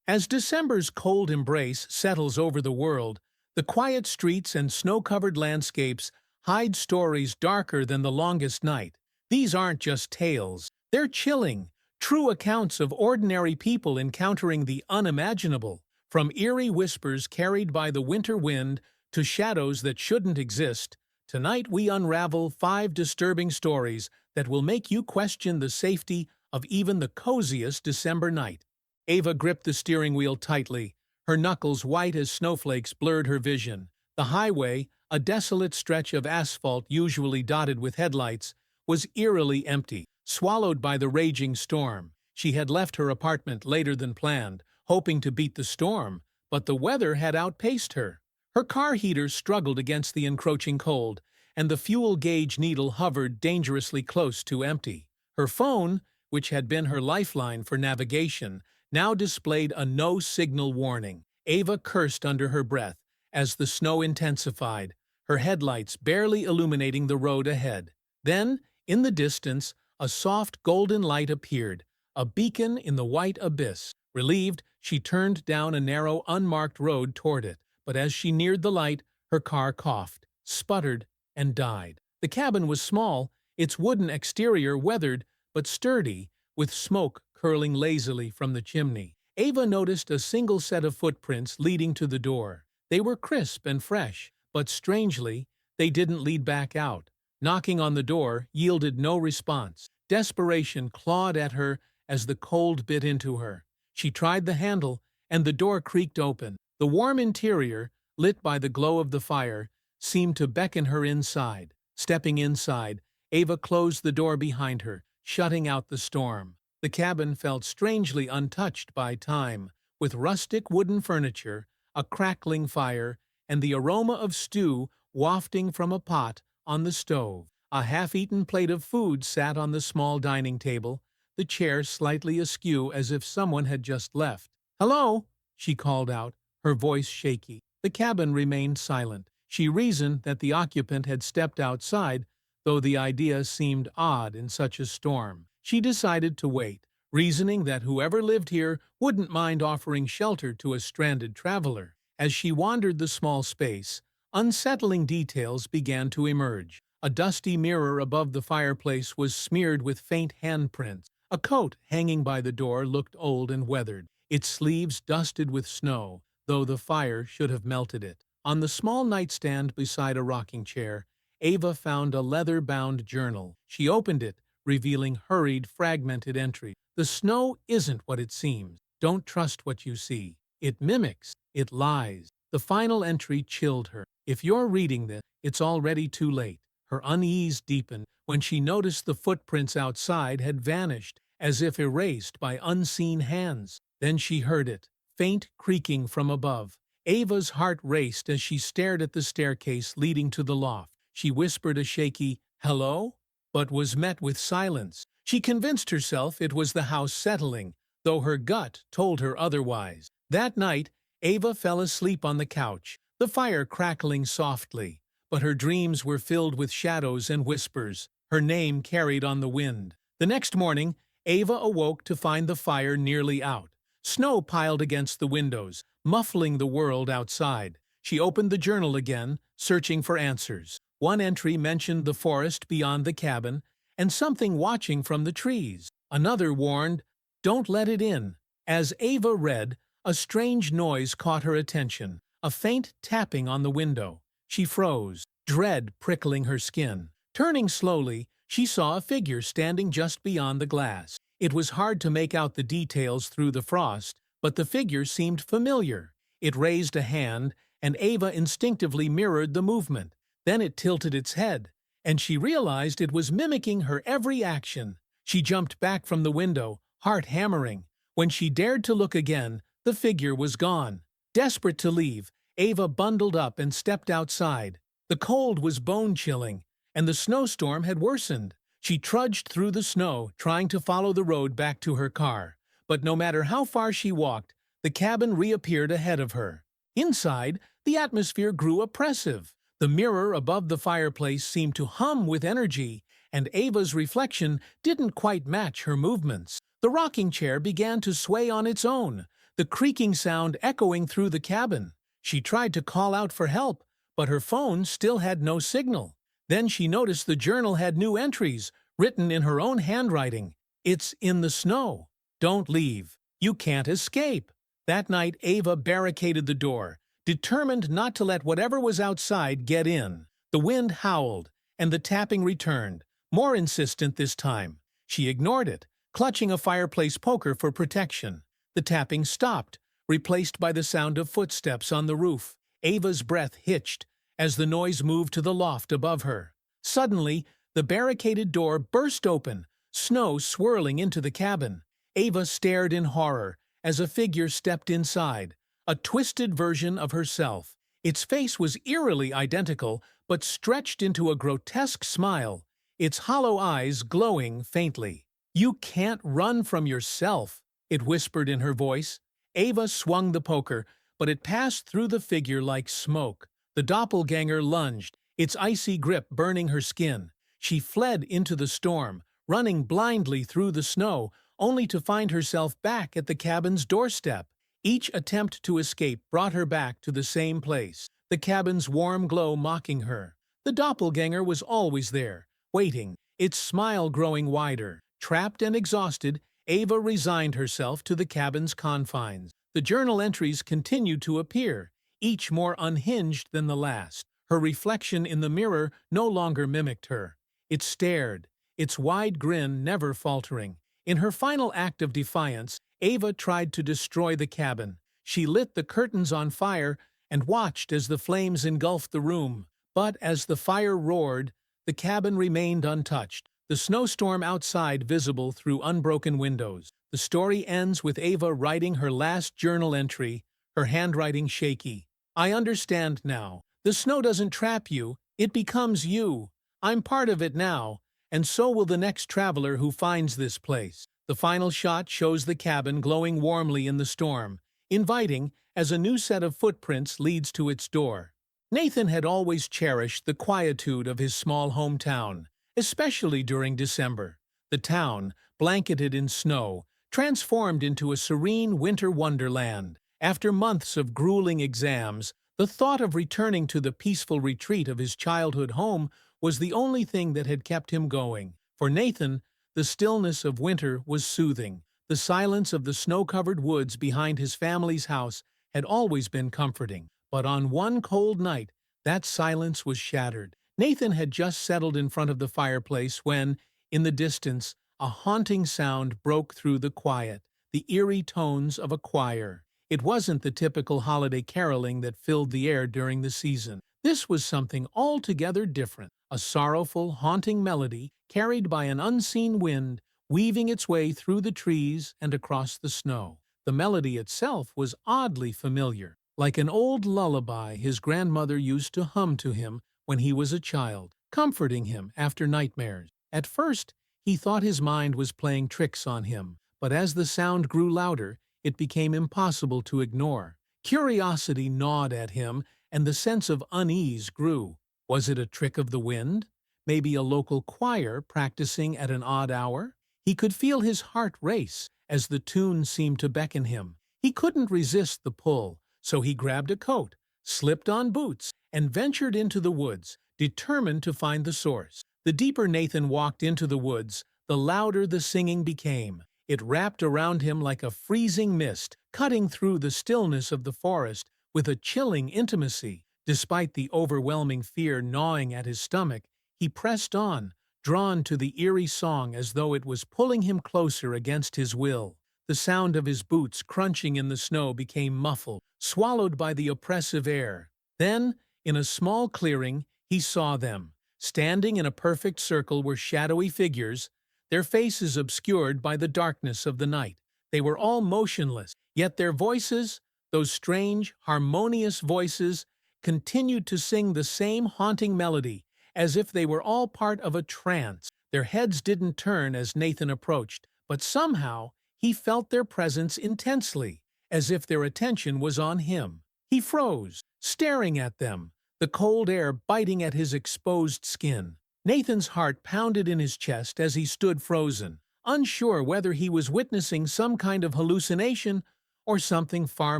As December's cold embrace settles over the world, the quiet streets and snow-covered landscapes hide stories darker than the longest night. These aren't just tales, they're chilling, true accounts of ordinary people encountering the unimaginable, from eerie whispers carried by the winter wind to shadows that shouldn't exist. Tonight we unravel 5 disturbing stories that will make you question the safety of even the coziest December night. Ava gripped the steering wheel tightly. Her knuckles white as snowflakes blurred her vision. The highway, a desolate stretch of asphalt usually dotted with headlights, was eerily empty, swallowed by the raging storm. She had left her apartment later than planned, hoping to beat the storm, but the weather had outpaced her. Her car heater struggled against the encroaching cold, and the fuel gauge needle hovered dangerously close to empty. Her phone, which had been her lifeline for navigation, now displayed a no-signal warning. Ava cursed under her breath as the snow intensified, her headlights barely illuminating the road ahead. Then, in the distance, a soft golden light appeared, a beacon in the white abyss. Relieved, she turned down a narrow, unmarked road toward it, but as she neared the light, her car coughed, sputtered, and died. The cabin was small, its wooden exterior weathered but sturdy, with smoke curling lazily from the chimney. Ava noticed a single set of footprints leading to the door. They were crisp and fresh, but strangely, they didn't lead back out. Knocking on the door yielded no response. Desperation clawed at her as the cold bit into her. She tried the handle, and the door creaked open. The warm interior, lit by the glow of the fire, seemed to beckon her inside. Stepping inside, Ava closed the door behind her, shutting out the storm. The cabin felt strangely untouched by time, with rustic wooden furniture, a crackling fire, and the aroma of stew wafting from a pot on the stove. A half-eaten plate of food sat on the small dining table, the chair slightly askew as if someone had just left. "Hello," she called out, her voice shaky. The cabin remained silent. She reasoned that the occupant had stepped outside, though the idea seemed odd in such a storm. She decided to wait, reasoning that whoever lived here wouldn't mind offering shelter to a stranded traveler. As she wandered the small space, unsettling details began to emerge. A dusty mirror above the fireplace was smeared with faint handprints. A coat hanging by the door looked old and weathered, its sleeves dusted with snow, though the fire should have melted it. On the small nightstand beside a rocking chair, Ava found a leather-bound journal. She opened it, revealing hurried, fragmented entries. "The snow isn't what it seems. Don't trust what you see. It mimics. It lies." The final entry chilled her. "If you're reading this, it's already too late." Her unease deepened when she noticed the footprints outside had vanished, as if erased by unseen hands. Then she heard it, faint creaking from above. Ava's heart raced as she stared at the staircase leading to the loft. She whispered a shaky, "Hello?" but was met with silence. She convinced herself it was the house settling, though her gut told her otherwise. That night, Ava fell asleep on the couch, the fire crackling softly, but her dreams were filled with shadows and whispers, her name carried on the wind. The next morning, Ava awoke to find the fire nearly out. Snow piled against the windows, muffling the world outside. She opened the journal again, searching for answers. One entry mentioned the forest beyond the cabin and something watching from the trees. Another warned, "Don't let it in." As Ava read, a strange noise caught her attention, a faint tapping on the window. She froze, dread prickling her skin. Turning slowly, she saw a figure standing just beyond the glass. It was hard to make out the details through the frost, but the figure seemed familiar. It raised a hand, and Ava instinctively mirrored the movement. Then it tilted its head, and she realized it was mimicking her every action. She jumped back from the window, heart hammering. When she dared to look again, the figure was gone. Desperate to leave, Ava bundled up and stepped outside. The cold was bone-chilling, and the snowstorm had worsened. She trudged through the snow, trying to follow the road back to her car. But no matter how far she walked, the cabin reappeared ahead of her. Inside, the atmosphere grew oppressive. The mirror above the fireplace seemed to hum with energy, and Ava's reflection didn't quite match her movements. The rocking chair began to sway on its own, the creaking sound echoing through the cabin. She tried to call out for help, but her phone still had no signal. Then she noticed the journal had new entries, written in her own handwriting. "It's in the snow. Don't leave. You can't escape." That night, Ava barricaded the door, determined not to let whatever was outside get in. The wind howled, and the tapping returned, more insistent this time. She ignored it, clutching a fireplace poker for protection. The tapping stopped, replaced by the sound of footsteps on the roof. Ava's breath hitched as the noise moved to the loft above her. Suddenly, the barricaded door burst open, snow swirling into the cabin. Ava stared in horror as a figure stepped inside, a twisted version of herself. Its face was eerily identical, but stretched into a grotesque smile, its hollow eyes glowing faintly. "You can't run from yourself," it whispered in her voice. Ava swung the poker, but it passed through the figure like smoke. The doppelganger lunged, its icy grip burning her skin. She fled into the storm, running blindly through the snow, only to find herself back at the cabin's doorstep. Each attempt to escape brought her back to the same place, the cabin's warm glow mocking her. The doppelganger was always there, waiting, its smile growing wider. Trapped and exhausted, Ava resigned herself to the cabin's confines. The journal entries continued to appear, each more unhinged than the last. Her reflection in the mirror no longer mimicked her. It stared, its wide grin never faltering. In her final act of defiance, Ava tried to destroy the cabin. She lit the curtains on fire and watched as the flames engulfed the room. But as the fire roared, the cabin remained untouched, the snowstorm outside visible through unbroken windows. The story ends with Ava writing her last journal entry, her handwriting shaky. "I understand now. The snow doesn't trap you, it becomes you. I'm part of it now, and so will the next traveler who finds this place." The final shot shows the cabin glowing warmly in the storm, inviting as a new set of footprints leads to its door. Nathan had always cherished the quietude of his small hometown, especially during December. The town, blanketed in snow, transformed into a serene winter wonderland. After months of grueling exams, the thought of returning to the peaceful retreat of his childhood home was the only thing that had kept him going. For Nathan, the stillness of winter was soothing. The silence of the snow-covered woods behind his family's house had always been comforting. But on one cold night, that silence was shattered. Nathan had just settled in front of the fireplace when, in the distance, a haunting sound broke through the quiet, the eerie tones of a choir. It wasn't the typical holiday caroling that filled the air during the season. This was something altogether different, a sorrowful, haunting melody carried by an unseen wind, weaving its way through the trees and across the snow. The melody itself was oddly familiar, like an old lullaby his grandmother used to hum to him when he was a child, comforting him after nightmares. At first, he thought his mind was playing tricks on him, but as the sound grew louder, it became impossible to ignore. Curiosity gnawed at him, and the sense of unease grew. Was it a trick of the wind? Maybe a local choir practicing at an odd hour? He could feel his heart race as the tune seemed to beckon him. He couldn't resist the pull, so he grabbed a coat, slipped on boots, and ventured into the woods, determined to find the source. The deeper Nathan walked into the woods, the louder the singing became. It wrapped around him like a freezing mist, cutting through the stillness of the forest with a chilling intimacy. Despite the overwhelming fear gnawing at his stomach, he pressed on, drawn to the eerie song as though it was pulling him closer against his will. The sound of his boots crunching in the snow became muffled, swallowed by the oppressive air. Then, in a small clearing, he saw them. Standing in a perfect circle were shadowy figures, their faces obscured by the darkness of the night. They were all motionless, yet their voices, those strange, harmonious voices, continued to sing the same haunting melody, as if they were all part of a trance. Their heads didn't turn as Nathan approached, but somehow he felt their presence intensely, as if their attention was on him. He froze, staring at them, the cold air biting at his exposed skin. Nathan's heart pounded in his chest as he stood frozen, unsure whether he was witnessing some kind of hallucination or something far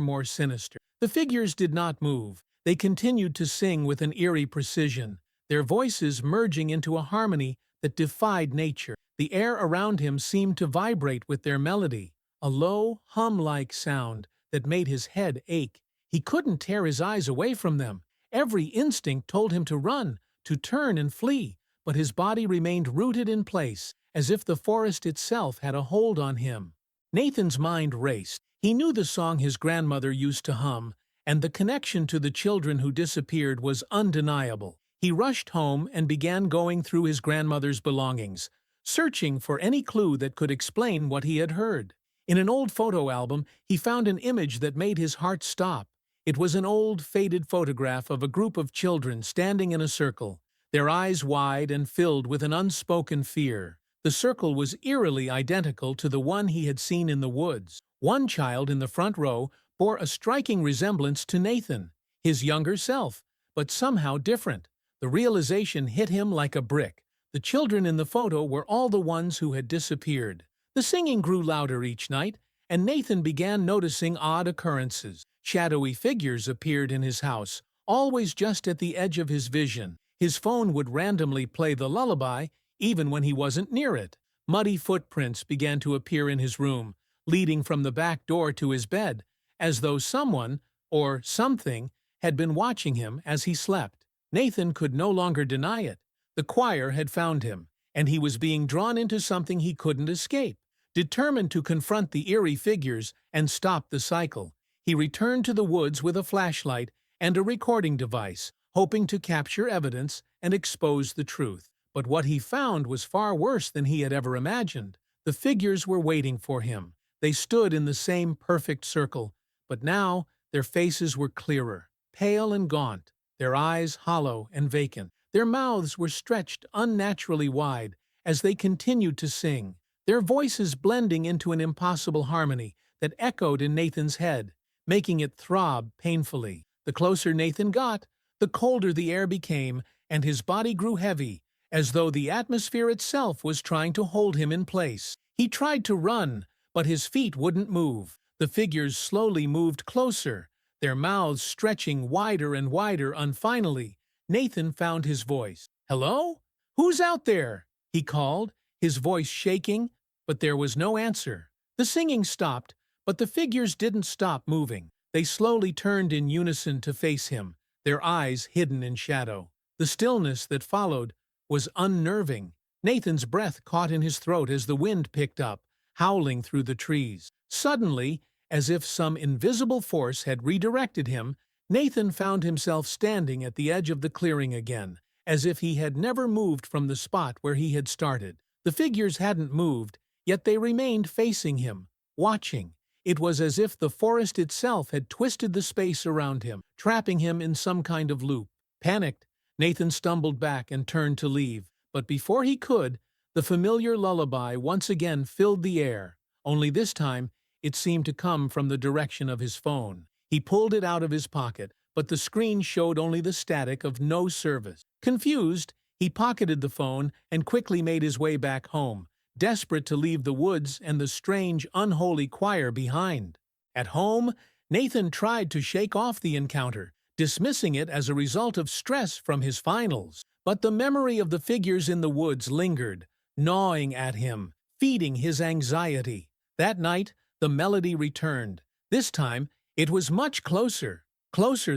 more sinister. The figures did not move. They continued to sing with an eerie precision, their voices merging into a harmony that defied nature. The air around him seemed to vibrate with their melody, a low, hum-like sound that made his head ache. He couldn't tear his eyes away from them. Every instinct told him to run, to turn and flee, but his body remained rooted in place, as if the forest itself had a hold on him. Nathan's mind raced. He knew the song his grandmother used to hum, and the connection to the children who disappeared was undeniable. He rushed home and began going through his grandmother's belongings, searching for any clue that could explain what he had heard. In an old photo album, he found an image that made his heart stop. It was an old, faded photograph of a group of children standing in a circle, their eyes wide and filled with an unspoken fear. The circle was eerily identical to the one he had seen in the woods. One child in the front row bore a striking resemblance to Nathan, his younger self, but somehow different. The realization hit him like a brick. The children in the photo were all the ones who had disappeared. The singing grew louder each night, and Nathan began noticing odd occurrences. Shadowy figures appeared in his house, always just at the edge of his vision. His phone would randomly play the lullaby, even when he wasn't near it. Muddy footprints began to appear in his room, leading from the back door to his bed, as though someone, or something, had been watching him as he slept. Nathan could no longer deny it. The choir had found him, and he was being drawn into something he couldn't escape. Determined to confront the eerie figures and stop the cycle, he returned to the woods with a flashlight and a recording device, hoping to capture evidence and expose the truth. But what he found was far worse than he had ever imagined. The figures were waiting for him. They stood in the same perfect circle, but now their faces were clearer, pale and gaunt, their eyes hollow and vacant. Their mouths were stretched unnaturally wide as they continued to sing, their voices blending into an impossible harmony that echoed in Nathan's head, making it throb painfully. The closer Nathan got, the colder the air became, and his body grew heavy, as though the atmosphere itself was trying to hold him in place. He tried to run, but his feet wouldn't move. The figures slowly moved closer, their mouths stretching wider and wider, and finally, Nathan found his voice. "Hello? Who's out there?" he called, his voice shaking, but there was no answer. The singing stopped, but the figures didn't stop moving. They slowly turned in unison to face him, their eyes hidden in shadow. The stillness that followed was unnerving. Nathan's breath caught in his throat as the wind picked up, howling through the trees. Suddenly, as if some invisible force had redirected him, Nathan found himself standing at the edge of the clearing again, as if he had never moved from the spot where he had started. The figures hadn't moved, yet they remained facing him, watching. It was as if the forest itself had twisted the space around him, trapping him in some kind of loop. Panicked, Nathan stumbled back and turned to leave, but before he could, the familiar lullaby once again filled the air, only this time it seemed to come from the direction of his phone. He pulled it out of his pocket, but the screen showed only the static of no service. Confused, he pocketed the phone and quickly made his way back home, desperate to leave the woods and the strange, unholy choir behind. At home, Nathan tried to shake off the encounter, dismissing it as a result of stress from his finals. But the memory of the figures in the woods lingered, gnawing at him, feeding his anxiety. That night, the melody returned. This time, it was much closer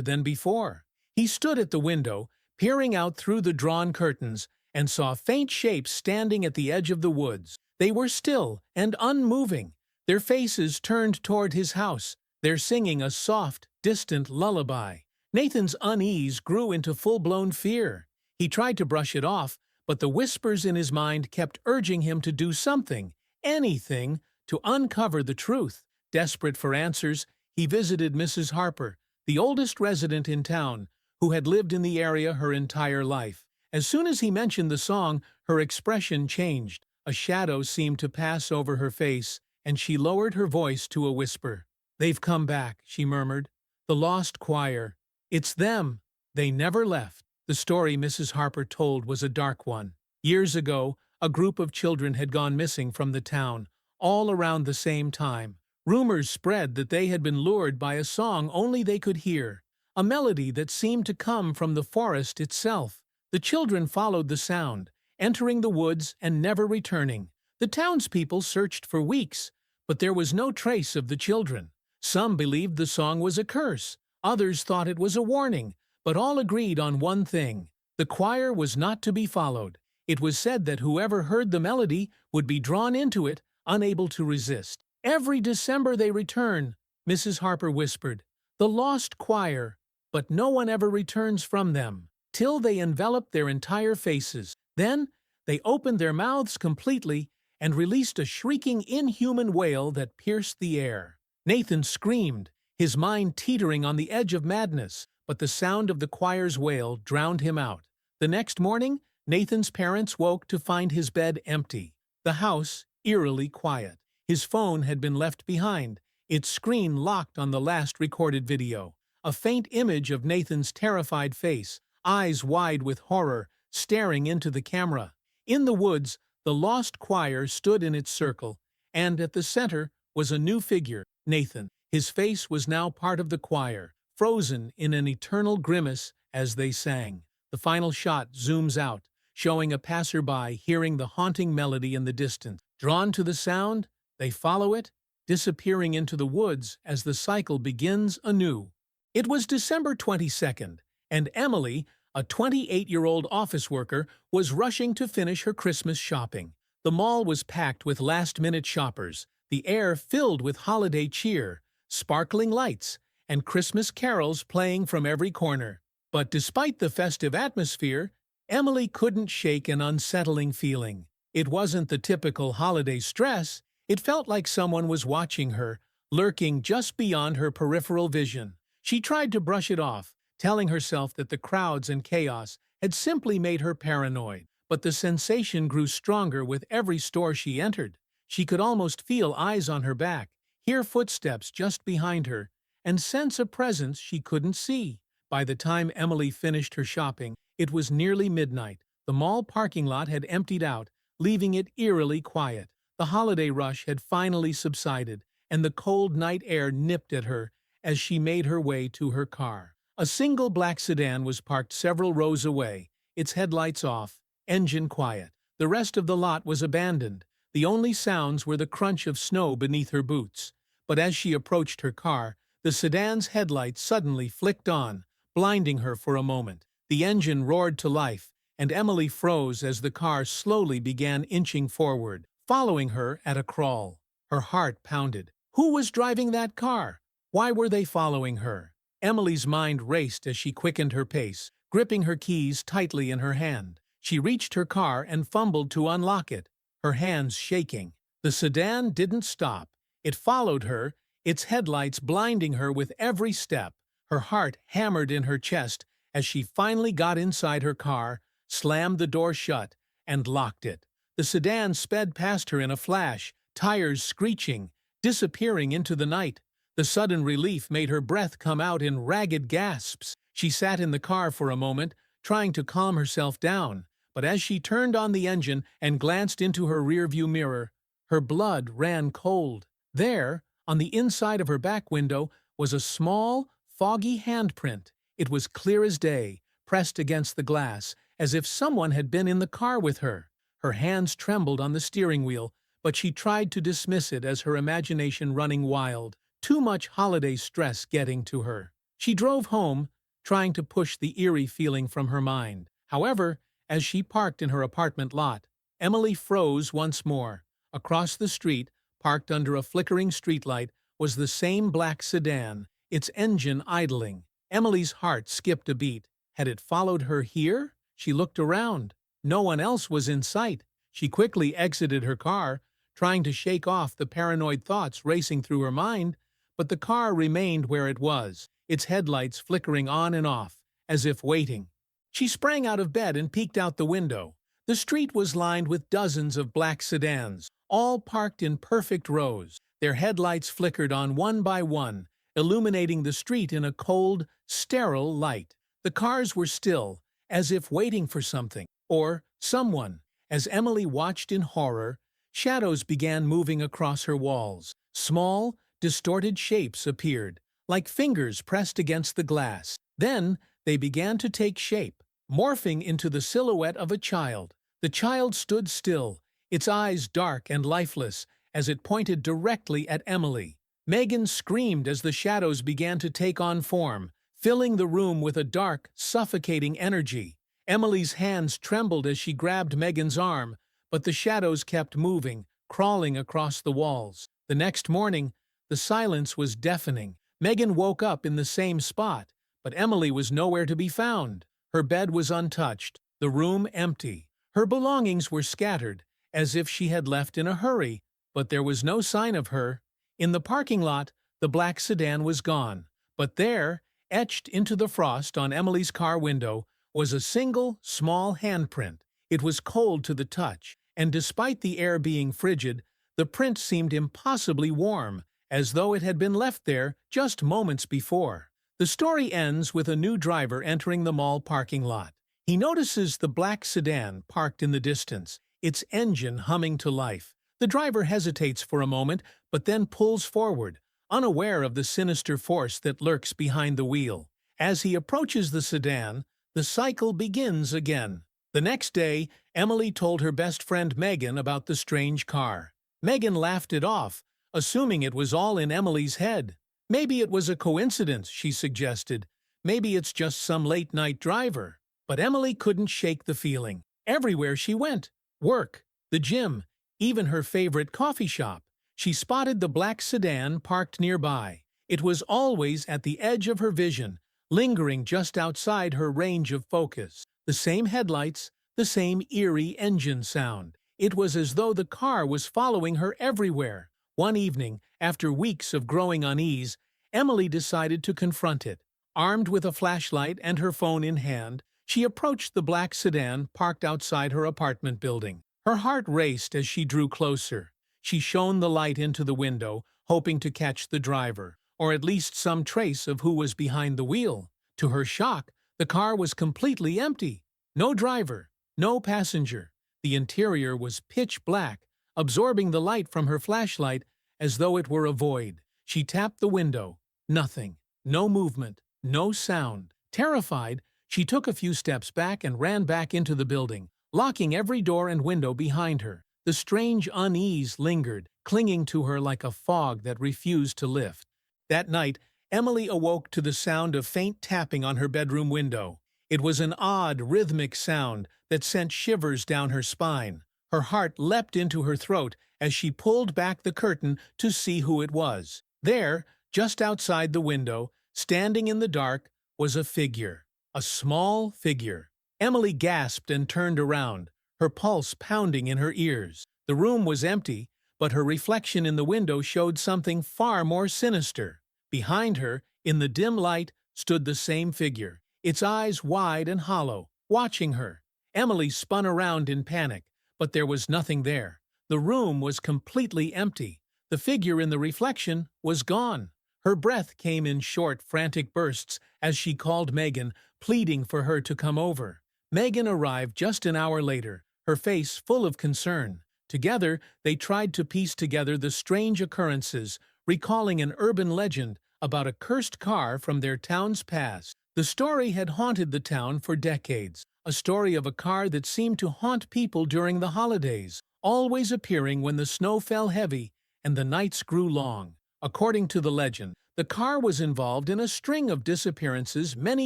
than before. He stood at the window, peering out through the drawn curtains, and saw faint shapes standing at the edge of the woods. They were still and unmoving, their faces turned toward his house, their singing a soft, distant lullaby. Nathan's unease grew into full-blown fear. He tried to brush it off, but the whispers in his mind kept urging him to do something, anything, to uncover the truth. Desperate for answers, he visited Mrs. Harper, the oldest resident in town, who had lived in the area her entire life. As soon as he mentioned the song, her expression changed. A shadow seemed to pass over her face, and she lowered her voice to a whisper. "They've come back," she murmured. "The lost choir. It's them. They never left." The story Mrs. Harper told was a dark one. Years ago, a group of children had gone missing from the town, all around the same time. Rumors spread that they had been lured by a song only they could hear, a melody that seemed to come from the forest itself. The children followed the sound, entering the woods and never returning. The townspeople searched for weeks, but there was no trace of the children. Some believed the song was a curse, others thought it was a warning, but all agreed on one thing: the choir was not to be followed. It was said that whoever heard the melody would be drawn into it, unable to resist. "Every December they return," Mrs. Harper whispered. "The lost choir, but no one ever returns from them, till they envelop their entire faces. Then they opened their mouths completely and released a shrieking, inhuman wail that pierced the air." Nathan screamed, his mind teetering on the edge of madness, but the sound of the choir's wail drowned him out. The next morning, Nathan's parents woke to find his bed empty, the house eerily quiet. His phone had been left behind, its screen locked on the last recorded video. A faint image of Nathan's terrified face, eyes wide with horror, staring into the camera. In the woods, the lost choir stood in its circle, and at the center was a new figure, Nathan. His face was now part of the choir, frozen in an eternal grimace as they sang. The final shot zooms out, showing a passerby hearing the haunting melody in the distance. Drawn to the sound, they follow it, disappearing into the woods as the cycle begins anew. It was December 22nd, and Emily, a 28-year-old office worker, was rushing to finish her Christmas shopping. The mall was packed with last-minute shoppers, the air filled with holiday cheer, sparkling lights, and Christmas carols playing from every corner. But despite the festive atmosphere, Emily couldn't shake an unsettling feeling. It wasn't the typical holiday stress. It felt like someone was watching her, lurking just beyond her peripheral vision. She tried to brush it off, telling herself that the crowds and chaos had simply made her paranoid. But the sensation grew stronger with every store she entered. She could almost feel eyes on her back, hear footsteps just behind her, and sense a presence she couldn't see. By the time Emily finished her shopping, it was nearly midnight. The mall parking lot had emptied out, leaving it eerily quiet. The holiday rush had finally subsided, and the cold night air nipped at her as she made her way to her car. A single black sedan was parked several rows away, its headlights off, engine quiet. The rest of the lot was abandoned. The only sounds were the crunch of snow beneath her boots. But as she approached her car, the sedan's headlights suddenly flicked on, blinding her for a moment. The engine roared to life, and Emily froze as the car slowly began inching forward, following her at a crawl. Her heart pounded. Who was driving that car? Why were they following her? Emily's mind raced as she quickened her pace, gripping her keys tightly in her hand. She reached her car and fumbled to unlock it, her hands shaking. The sedan didn't stop. It followed her, its headlights blinding her with every step. Her heart hammered in her chest as she finally got inside her car, slammed the door shut, and locked it. The sedan sped past her in a flash, tires screeching, disappearing into the night. The sudden relief made her breath come out in ragged gasps. She sat in the car for a moment, trying to calm herself down, but as she turned on the engine and glanced into her rearview mirror, her blood ran cold. There, on the inside of her back window, was a small, foggy handprint. It was clear as day, pressed against the glass, as if someone had been in the car with her. Her hands trembled on the steering wheel, but she tried to dismiss it as her imagination running wild. Too much holiday stress getting to her. She drove home, trying to push the eerie feeling from her mind. However, as she parked in her apartment lot, Emily froze once more. Across the street, parked under a flickering streetlight, was the same black sedan, its engine idling. Emily's heart skipped a beat. Had it followed her here? She looked around. No one else was in sight. She quickly exited her car, trying to shake off the paranoid thoughts racing through her mind, but the car remained where it was, its headlights flickering on and off, as if waiting. She sprang out of bed and peeked out the window. The street was lined with dozens of black sedans, all parked in perfect rows. Their headlights flickered on one by one, illuminating the street in a cold, sterile light. The cars were still, as if waiting for something, or someone. As Emily watched in horror, shadows began moving across her walls. Small, distorted shapes appeared, like fingers pressed against the glass. Then they began to take shape, morphing into the silhouette of a child. The child stood still, its eyes dark and lifeless, as it pointed directly at Emily. Megan screamed as the shadows began to take on form, filling the room with a dark, suffocating energy. Emily's hands trembled as she grabbed Megan's arm, but the shadows kept moving, crawling across the walls. The next morning, the silence was deafening. Megan woke up in the same spot, but Emily was nowhere to be found. Her bed was untouched, the room empty. Her belongings were scattered, as if she had left in a hurry, but there was no sign of her. In the parking lot, the black sedan was gone, but there, etched into the frost on Emily's car window, was a single, small handprint. It was cold to the touch, and despite the air being frigid, the print seemed impossibly warm, as though it had been left there just moments before. The story ends with a new driver entering the mall parking lot. He notices the black sedan parked in the distance, its engine humming to life. The driver hesitates for a moment, but then pulls forward, unaware of the sinister force that lurks behind the wheel. As he approaches the sedan, the cycle begins again. The next day, Emily told her best friend Megan about the strange car. Megan laughed it off, assuming it was all in Emily's head. Maybe it was a coincidence, she suggested. Maybe it's just some late-night driver. But Emily couldn't shake the feeling. Everywhere she went, work, the gym, even her favorite coffee shop, she spotted the black sedan parked nearby. It was always at the edge of her vision, lingering just outside her range of focus. The same headlights, the same eerie engine sound. It was as though the car was following her everywhere. One evening, after weeks of growing unease, Emily decided to confront it. Armed with a flashlight and her phone in hand, she approached the black sedan parked outside her apartment building. Her heart raced as she drew closer. She shone the light into the window, hoping to catch the driver, or at least some trace of who was behind the wheel. To her shock, the car was completely empty. No driver, no passenger. The interior was pitch black, absorbing the light from her flashlight as though it were a void. She tapped the window. Nothing. No movement. No sound. Terrified, she took a few steps back and ran back into the building, locking every door and window behind her. The strange unease lingered, clinging to her like a fog that refused to lift. That night, Emily awoke to the sound of faint tapping on her bedroom window. It was an odd, rhythmic sound that sent shivers down her spine. Her heart leapt into her throat as she pulled back the curtain to see who it was. There, just outside the window, standing in the dark, was a figure. A small figure. Emily gasped and turned around, her pulse pounding in her ears. The room was empty, but her reflection in the window showed something far more sinister. Behind her, in the dim light, stood the same figure, its eyes wide and hollow, watching her. Emily spun around in panic, but there was nothing there. The room was completely empty. The figure in the reflection was gone. Her breath came in short, frantic bursts as she called Megan, pleading for her to come over. Megan arrived just an hour later, her face full of concern. Together, they tried to piece together the strange occurrences, recalling an urban legend about a cursed car from their town's past. The story had haunted the town for decades, a story of a car that seemed to haunt people during the holidays, always appearing when the snow fell heavy and the nights grew long. According to the legend, the car was involved in a string of disappearances many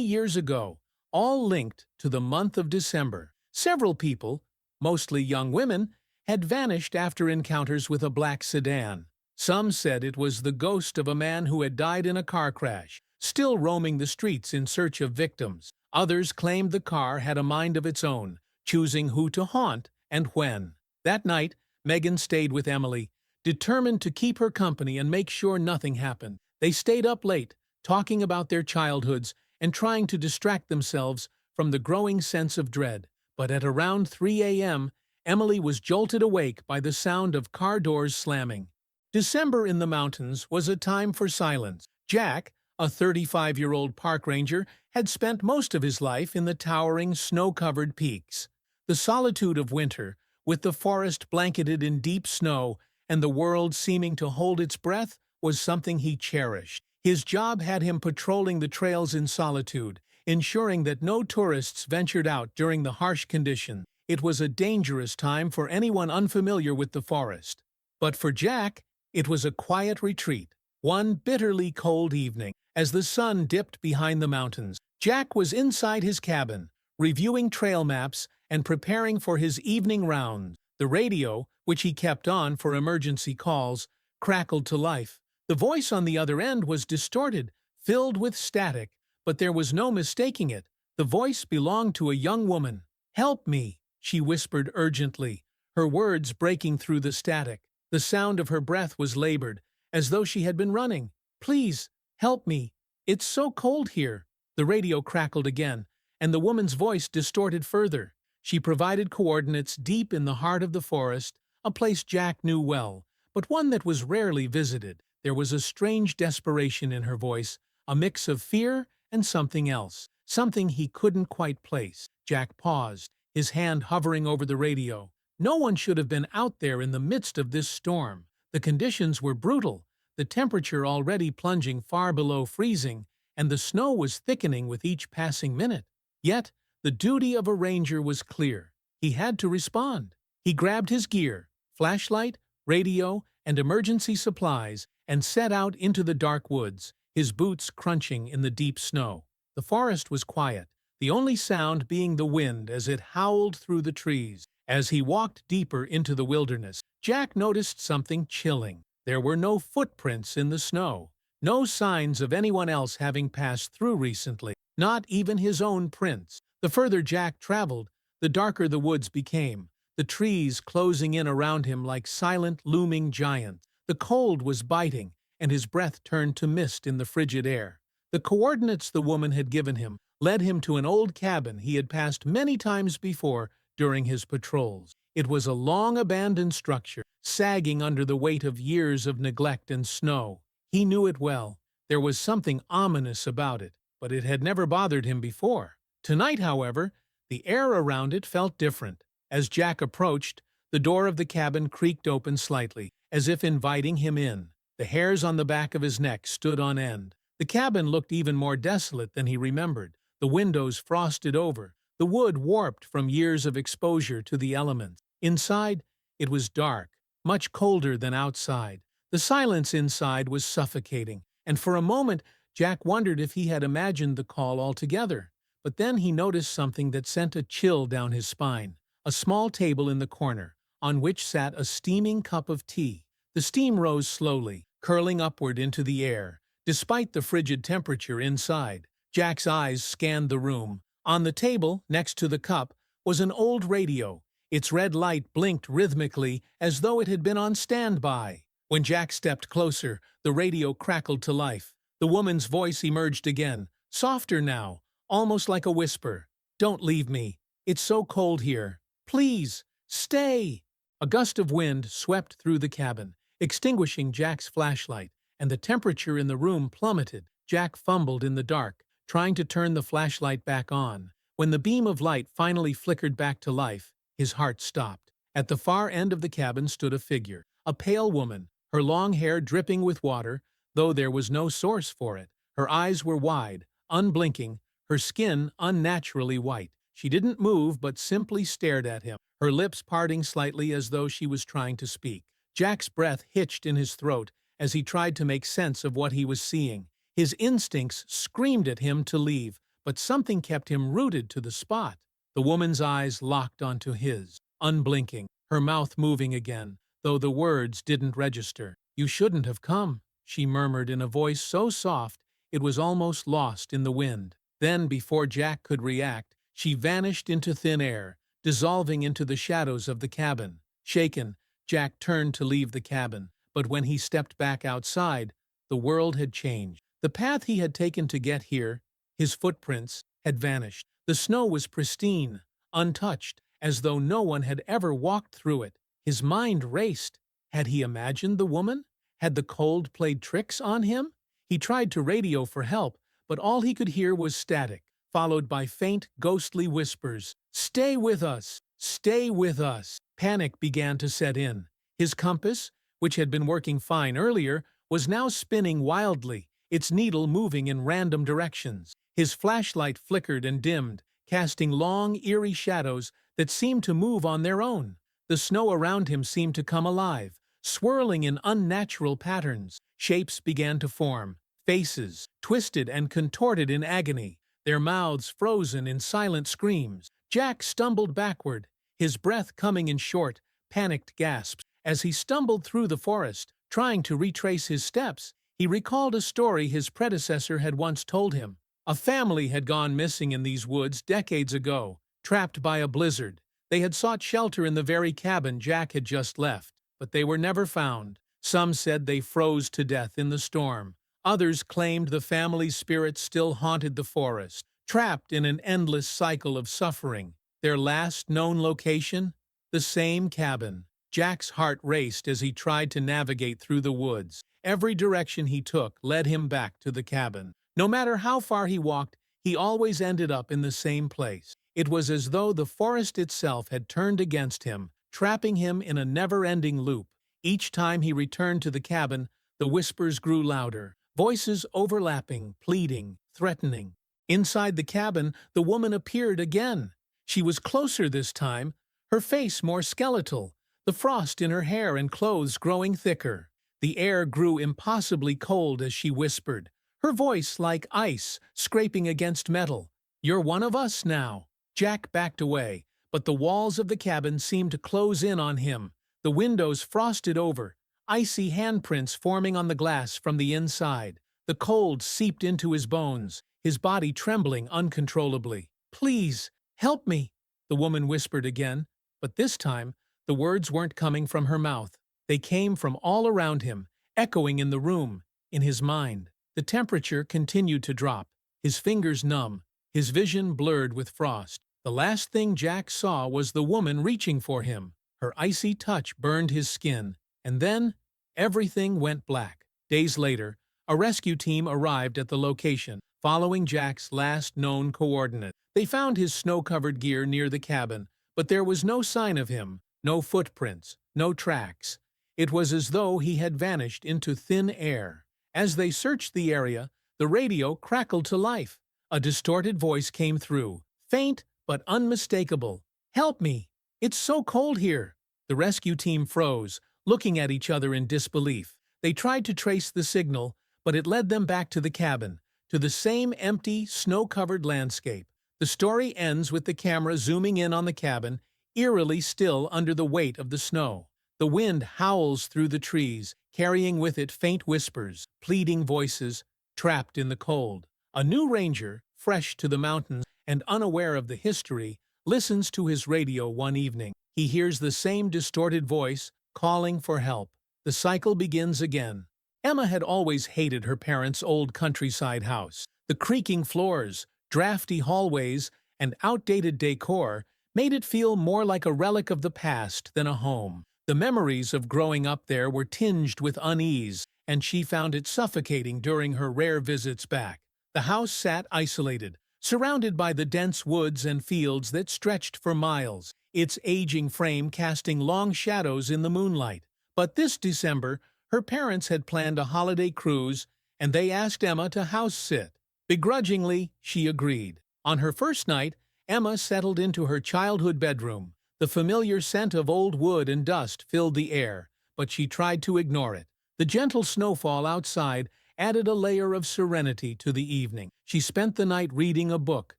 years ago, all linked to the month of December. Several people, mostly young women, had vanished after encounters with a black sedan. Some said it was the ghost of a man who had died in a car crash, still roaming the streets in search of victims. Others claimed the car had a mind of its own, choosing who to haunt and when. That night, Megan stayed with Emily, determined to keep her company and make sure nothing happened. They stayed up late, talking about their childhoods and trying to distract themselves from the growing sense of dread. But at around 3 a.m., Emily was jolted awake by the sound of car doors slamming. December in the mountains was a time for silence. Jack, a 35-year-old park ranger, had spent most of his life in the towering, snow-covered peaks. The solitude of winter, with the forest blanketed in deep snow and the world seeming to hold its breath, was something he cherished. His job had him patrolling the trails in solitude, ensuring that no tourists ventured out during the harsh conditions. It was a dangerous time for anyone unfamiliar with the forest. But for Jack, it was a quiet retreat. One bitterly cold evening, as the sun dipped behind the mountains, Jack was inside his cabin, reviewing trail maps and preparing for his evening rounds. The radio, which he kept on for emergency calls, crackled to life. The voice on the other end was distorted, filled with static, but there was no mistaking it. The voice belonged to a young woman. "Help me," she whispered urgently, her words breaking through the static. The sound of her breath was labored, as though she had been running. "Please, help me. It's so cold here." The radio crackled again, and the woman's voice distorted further. She provided coordinates deep in the heart of the forest, a place Jack knew well, but one that was rarely visited. There was a strange desperation in her voice, a mix of fear and something else, something he couldn't quite place. Jack paused, his hand hovering over the radio. No one should have been out there in the midst of this storm. The conditions were brutal, the temperature already plunging far below freezing, and the snow was thickening with each passing minute. Yet, the duty of a ranger was clear. He had to respond. He grabbed his gear, flashlight, radio, and emergency supplies, and set out into the dark woods, his boots crunching in the deep snow. The forest was quiet, the only sound being the wind as it howled through the trees. As he walked deeper into the wilderness, Jack noticed something chilling. There were no footprints in the snow, no signs of anyone else having passed through recently, not even his own prints. The further Jack traveled, the darker the woods became, the trees closing in around him like silent, looming giants. The cold was biting, and his breath turned to mist in the frigid air. The coordinates the woman had given him led him to an old cabin he had passed many times before during his patrols. It was a long-abandoned structure, sagging under the weight of years of neglect and snow. He knew it well. There was something ominous about it, but it had never bothered him before. Tonight, however, the air around it felt different. As Jack approached, the door of the cabin creaked open slightly, as if inviting him in. The hairs on the back of his neck stood on end. The cabin looked even more desolate than he remembered, the windows frosted over, the wood warped from years of exposure to the elements. Inside, it was dark, much colder than outside. The silence inside was suffocating, and for a moment Jack wondered if he had imagined the call altogether. But then he noticed something that sent a chill down his spine. A small table in the corner, on which sat a steaming cup of tea. The steam rose slowly, curling upward into the air, despite the frigid temperature inside. Jack's eyes scanned the room. On the table, next to the cup, was an old radio. Its red light blinked rhythmically as though it had been on standby. When Jack stepped closer, the radio crackled to life. The woman's voice emerged again, softer now, almost like a whisper. "Don't leave me. It's so cold here. Please, stay." A gust of wind swept through the cabin, extinguishing Jack's flashlight, and the temperature in the room plummeted. Jack fumbled in the dark, trying to turn the flashlight back on. When the beam of light finally flickered back to life, his heart stopped. At the far end of the cabin stood a figure, a pale woman, her long hair dripping with water, though there was no source for it. Her eyes were wide, unblinking, her skin unnaturally white. She didn't move but simply stared at him, her lips parting slightly as though she was trying to speak. Jack's breath hitched in his throat as he tried to make sense of what he was seeing. His instincts screamed at him to leave, but something kept him rooted to the spot. The woman's eyes locked onto his, unblinking, her mouth moving again, though the words didn't register. "You shouldn't have come," she murmured in a voice so soft it was almost lost in the wind. Then, before Jack could react, she vanished into thin air, dissolving into the shadows of the cabin. Shaken, Jack turned to leave the cabin, but when he stepped back outside, the world had changed. The path he had taken to get here, his footprints, had vanished. The snow was pristine, untouched, as though no one had ever walked through it. His mind raced. Had he imagined the woman? Had the cold played tricks on him? He tried to radio for help, but all he could hear was static, followed by faint, ghostly whispers. "Stay with us! Stay with us!" Panic began to set in. His compass, which had been working fine earlier, was now spinning wildly, its needle moving in random directions. His flashlight flickered and dimmed, casting long, eerie shadows that seemed to move on their own. The snow around him seemed to come alive, swirling in unnatural patterns. Shapes began to form, faces, twisted and contorted in agony, their mouths frozen in silent screams. Jack stumbled backward, his breath coming in short, panicked gasps. As he stumbled through the forest, trying to retrace his steps, he recalled a story his predecessor had once told him. A family had gone missing in these woods decades ago, trapped by a blizzard. They had sought shelter in the very cabin Jack had just left, but they were never found. Some said they froze to death in the storm. Others claimed the family's spirits still haunted the forest, trapped in an endless cycle of suffering. Their last known location? The same cabin. Jack's heart raced as he tried to navigate through the woods. Every direction he took led him back to the cabin. No matter how far he walked, he always ended up in the same place. It was as though the forest itself had turned against him, trapping him in a never-ending loop. Each time he returned to the cabin, the whispers grew louder, voices overlapping, pleading, threatening. Inside the cabin, the woman appeared again. She was closer this time, her face more skeletal, the frost in her hair and clothes growing thicker. The air grew impossibly cold as she whispered, her voice like ice scraping against metal. "You're one of us now." Jack backed away, but the walls of the cabin seemed to close in on him, the windows frosted over, icy handprints forming on the glass from the inside. The cold seeped into his bones, his body trembling uncontrollably. "Please, help me," the woman whispered again, but this time the words weren't coming from her mouth. They came from all around him, echoing in the room, in his mind. The temperature continued to drop, his fingers numb, his vision blurred with frost. The last thing Jack saw was the woman reaching for him. Her icy touch burned his skin, and then everything went black. Days later, a rescue team arrived at the location, following Jack's last known coordinate. They found his snow-covered gear near the cabin, but there was no sign of him, no footprints, no tracks. It was as though he had vanished into thin air. As they searched the area, the radio crackled to life. A distorted voice came through, faint but unmistakable. "Help me! It's so cold here!" The rescue team froze, looking at each other in disbelief. They tried to trace the signal, but it led them back to the cabin, to the same empty, snow-covered landscape. The story ends with the camera zooming in on the cabin, eerily still under the weight of the snow. The wind howls through the trees, carrying with it faint whispers, pleading voices, trapped in the cold. A new ranger, fresh to the mountains and unaware of the history, listens to his radio one evening. He hears the same distorted voice, calling for help. The cycle begins again. Emma had always hated her parents' old countryside house. The creaking floors, drafty hallways, and outdated decor made it feel more like a relic of the past than a home. The memories of growing up there were tinged with unease, and she found it suffocating during her rare visits back. The house sat isolated, surrounded by the dense woods and fields that stretched for miles, its aging frame casting long shadows in the moonlight. But this December, her parents had planned a holiday cruise, and they asked Emma to house-sit. Begrudgingly, she agreed. On her first night, Emma settled into her childhood bedroom. The familiar scent of old wood and dust filled the air, but she tried to ignore it. The gentle snowfall outside added a layer of serenity to the evening. She spent the night reading a book,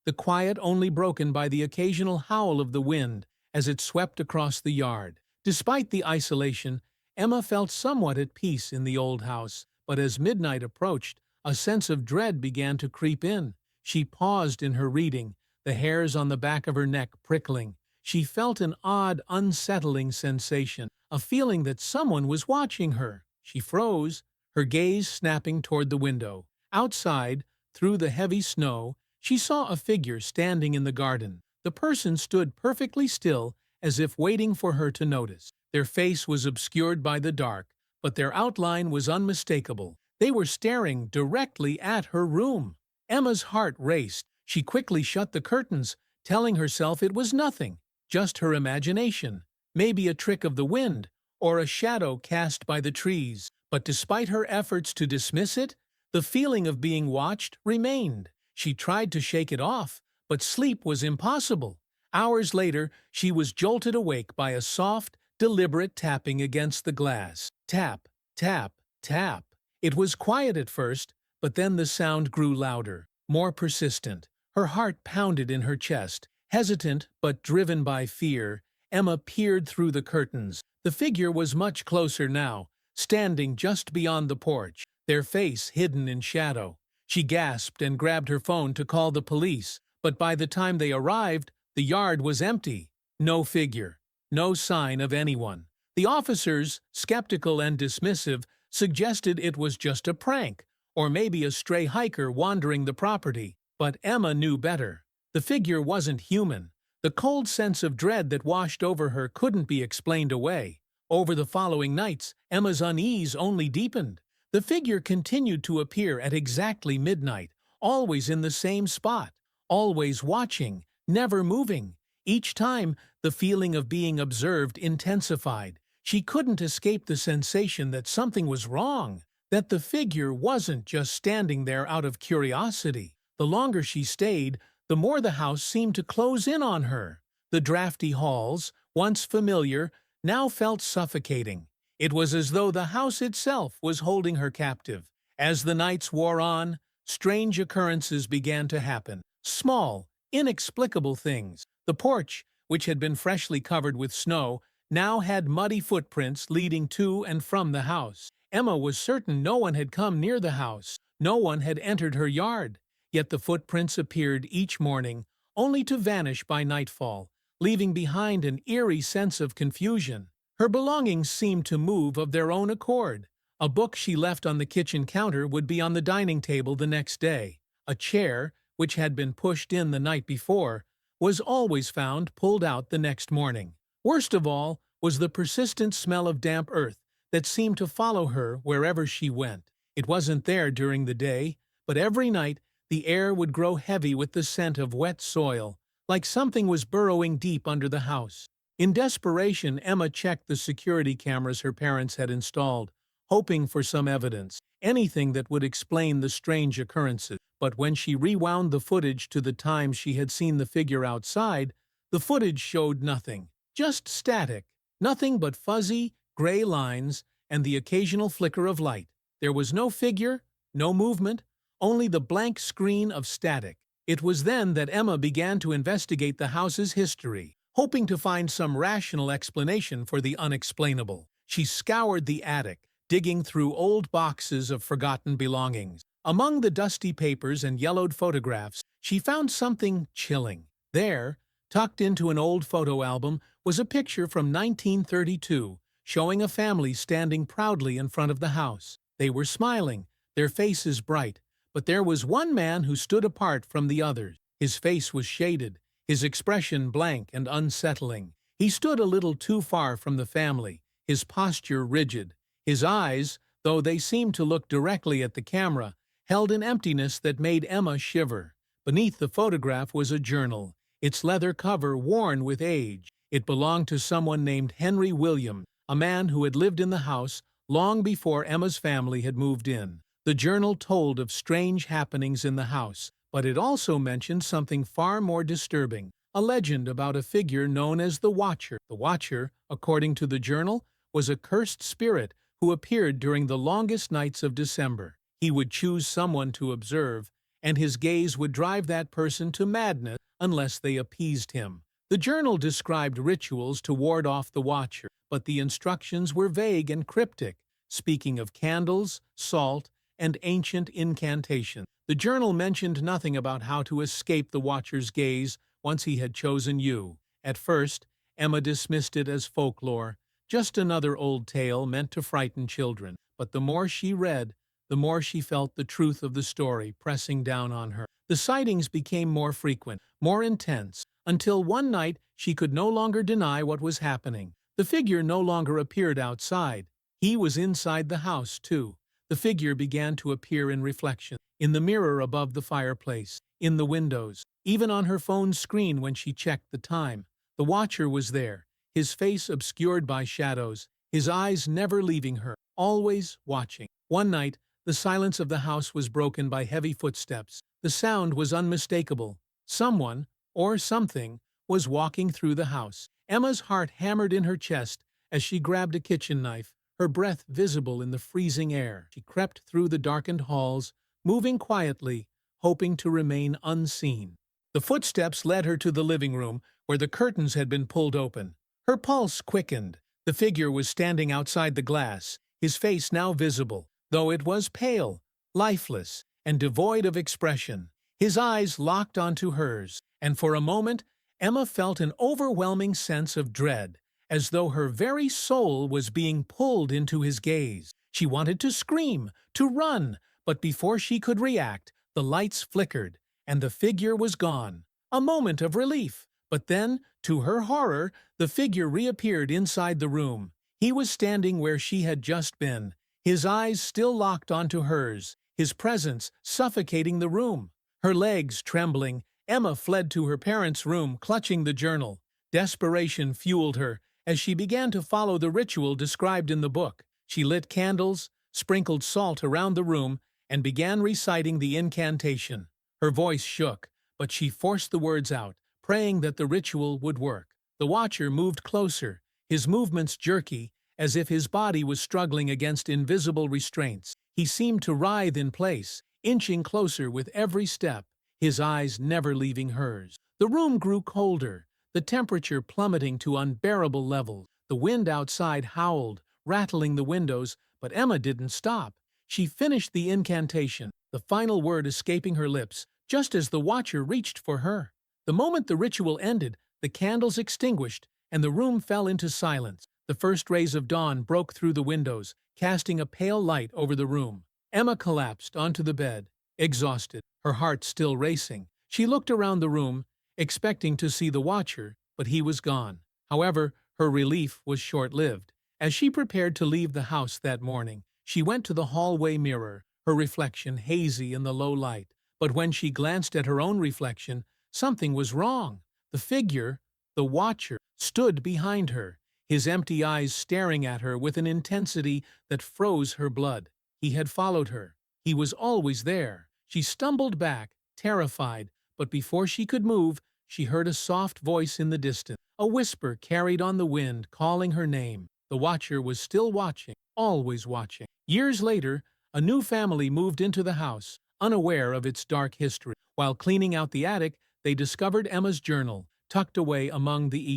the quiet only broken by the occasional howl of the wind as it swept across the yard. Despite the isolation, Emma felt somewhat at peace in the old house, but as midnight approached, a sense of dread began to creep in. She paused in her reading, the hairs on the back of her neck prickling. She felt an odd, unsettling sensation, a feeling that someone was watching her. She froze, her gaze snapping toward the window. Outside, through the heavy snow, she saw a figure standing in the garden. The person stood perfectly still, as if waiting for her to notice. Their face was obscured by the dark, but their outline was unmistakable. They were staring directly at her room. Emma's heart raced. She quickly shut the curtains, telling herself it was nothing, just her imagination, maybe a trick of the wind, or a shadow cast by the trees. But despite her efforts to dismiss it, the feeling of being watched remained. She tried to shake it off, but sleep was impossible. Hours later, she was jolted awake by a soft, deliberate tapping against the glass. Tap, tap, tap. It was quiet at first, but then the sound grew louder, more persistent. Her heart pounded in her chest. Hesitant but driven by fear, Emma peered through the curtains. The figure was much closer now, standing just beyond the porch, their face hidden in shadow. She gasped and grabbed her phone to call the police, but by the time they arrived, the yard was empty. No figure, no sign of anyone. The officers, skeptical and dismissive, suggested it was just a prank, or maybe a stray hiker wandering the property. But Emma knew better. The figure wasn't human. The cold sense of dread that washed over her couldn't be explained away. Over the following nights, Emma's unease only deepened. The figure continued to appear at exactly midnight, always in the same spot, always watching, never moving. Each time, the feeling of being observed intensified. She couldn't escape the sensation that something was wrong, that the figure wasn't just standing there out of curiosity. The longer she stayed, the more the house seemed to close in on her. The drafty halls, once familiar, now felt suffocating. It was as though the house itself was holding her captive. As the nights wore on, strange occurrences began to happen. Small, inexplicable things. The porch, which had been freshly covered with snow, now had muddy footprints leading to and from the house. Emma was certain no one had come near the house. No one had entered her yard. Yet the footprints appeared each morning, only to vanish by nightfall, leaving behind an eerie sense of confusion. Her belongings seemed to move of their own accord. A book she left on the kitchen counter would be on the dining table the next day. A chair, which had been pushed in the night before, was always found pulled out the next morning. Worst of all was the persistent smell of damp earth that seemed to follow her wherever she went. It wasn't there during the day, but every night the air would grow heavy with the scent of wet soil, like something was burrowing deep under the house. In desperation, Emma checked the security cameras her parents had installed, hoping for some evidence, anything that would explain the strange occurrences. But when she rewound the footage to the times she had seen the figure outside, the footage showed nothing. Just static. Nothing but fuzzy, gray lines and the occasional flicker of light. There was no figure, no movement, only the blank screen of static. It was then that Emma began to investigate the house's history, hoping to find some rational explanation for the unexplainable. She scoured the attic, digging through old boxes of forgotten belongings. Among the dusty papers and yellowed photographs, she found something chilling. There, tucked into an old photo album, was a picture from 1932, showing a family standing proudly in front of the house. They were smiling, their faces bright, but there was one man who stood apart from the others. His face was shaded, his expression blank and unsettling. He stood a little too far from the family, his posture rigid. His eyes, though they seemed to look directly at the camera, held an emptiness that made Emma shiver. Beneath the photograph was a journal, its leather cover worn with age. It belonged to someone named Henry Williams, a man who had lived in the house long before Emma's family had moved in. The journal told of strange happenings in the house, but it also mentioned something far more disturbing, a legend about a figure known as the Watcher. The Watcher, according to the journal, was a cursed spirit who appeared during the longest nights of December. He would choose someone to observe, and his gaze would drive that person to madness unless they appeased him. The journal described rituals to ward off the Watcher, but the instructions were vague and cryptic, speaking of candles, salt, and ancient incantations. The journal mentioned nothing about how to escape the Watcher's gaze once he had chosen you. At first, Emma dismissed it as folklore, just another old tale meant to frighten children. But the more she read, the more she felt the truth of the story pressing down on her. The sightings became more frequent, more intense, until one night she could no longer deny what was happening. The figure no longer appeared outside. He was inside the house, too. The figure began to appear in reflection, in the mirror above the fireplace, in the windows, even on her phone's screen when she checked the time. The Watcher was there, his face obscured by shadows, his eyes never leaving her. always watching. One night, the silence of the house was broken by heavy footsteps. The sound was unmistakable. Someone, or something, was walking through the house. Emma's heart hammered in her chest as she grabbed a kitchen knife, her breath visible in the freezing air. She crept through the darkened halls, moving quietly, hoping to remain unseen. The footsteps led her to the living room, where the curtains had been pulled open. Her pulse quickened. The figure was standing outside the glass, his face now visible, though it was pale, lifeless, and devoid of expression. His eyes locked onto hers, and for a moment, Emma felt an overwhelming sense of dread, as though her very soul was being pulled into his gaze. She wanted to scream, to run, but before she could react, the lights flickered, and the figure was gone. A moment of relief, but then, to her horror, the figure reappeared inside the room. He was standing where she had just been, his eyes still locked onto hers, his presence suffocating the room. Her legs trembling, Emma fled to her parents' room, clutching the journal. Desperation fueled her as she began to follow the ritual described in the book. She lit candles, sprinkled salt around the room, and began reciting the incantation. Her voice shook, but she forced the words out, praying that the ritual would work. The watcher moved closer, his movements jerky, as if his body was struggling against invisible restraints. He seemed to writhe in place, inching closer with every step, his eyes never leaving hers. The room grew colder, the temperature plummeting to unbearable levels. The wind outside howled, rattling the windows, but Emma didn't stop. She finished the incantation, the final word escaping her lips, just as the watcher reached for her. The moment the ritual ended, the candles extinguished, and the room fell into silence. The first rays of dawn broke through the windows, casting a pale light over the room. Emma collapsed onto the bed, exhausted, her heart still racing. She looked around the room, expecting to see the watcher, but he was gone. However, her relief was short-lived. As she prepared to leave the house that morning, she went to the hallway mirror, her reflection hazy in the low light. But when she glanced at her own reflection, something was wrong. The figure, the watcher, stood behind her, his empty eyes staring at her with an intensity that froze her blood. He had followed her. He was always there. She stumbled back, terrified, but before she could move, she heard a soft voice in the distance. A whisper carried on the wind, calling her name. The watcher was still watching, always watching. Years later, a new family moved into the house, unaware of its dark history. While cleaning out the attic, they discovered Emma's journal, tucked away among the